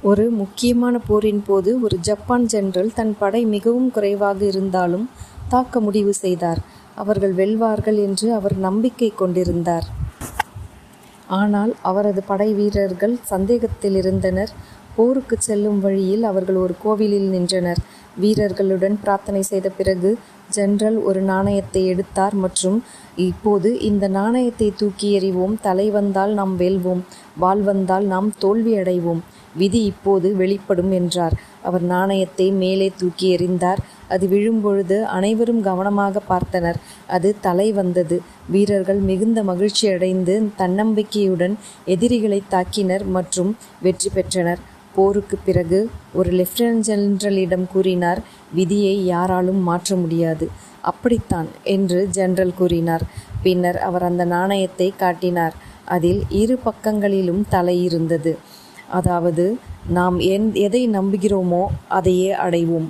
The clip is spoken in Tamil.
ஒரு முக்கியமான போரின் போது ஒரு ஜப்பான் ஜெனரல் தன் படை மிகவும் குறைவாக இருந்தாலும் தாக்க முடிவு செய்தார். அவர்கள் வெல்வார்கள் என்று அவர் நம்பிக்கை கொண்டிருந்தார். ஆனால் அவரது படை வீரர்கள் சந்தேகத்தில் இருந்தனர். போருக்கு செல்லும் வழியில் அவர்கள் ஒரு கோவிலில் நின்றனர். வீரர்களுடன் பிரார்த்தனை செய்த பிறகு ஜெனரல் ஒரு நாணயத்தை எடுத்தார் மற்றும் இப்போது இந்த நாணயத்தை தூக்கி எறிவோம். தலை வந்தால் நாம் வெல்வோம், வாள் வந்தால் நாம் தோல்வி அடைவோம். விதி இப்போது வெளிப்படும் என்றார். அவர் நாணயத்தை மேலே தூக்கி எறிந்தார். அது விழும்பொழுது அனைவரும் கவனமாக பார்த்தனர். அது தலை வந்தது. வீரர்கள் மிகுந்த மகிழ்ச்சி அடைந்து தன்னம்பிக்கையுடன் எதிரிகளை தாக்கினர் மற்றும் வெற்றி பெற்றனர். போருக்கு பிறகு ஒரு லெப்டினன்ட் ஜெனரலிடம் கூறினார், விதியை யாராலும் மாற்ற முடியாது. அப்படித்தான் என்று ஜெனரல் கூறினார். பின்னர் அவர் அந்த நாணயத்தை காட்டினார். அதில் இரு பக்கங்களிலும் தலை இருந்தது. அதாவது நாம் எதை நம்புகிறோமோ அதையே அடைவோம்.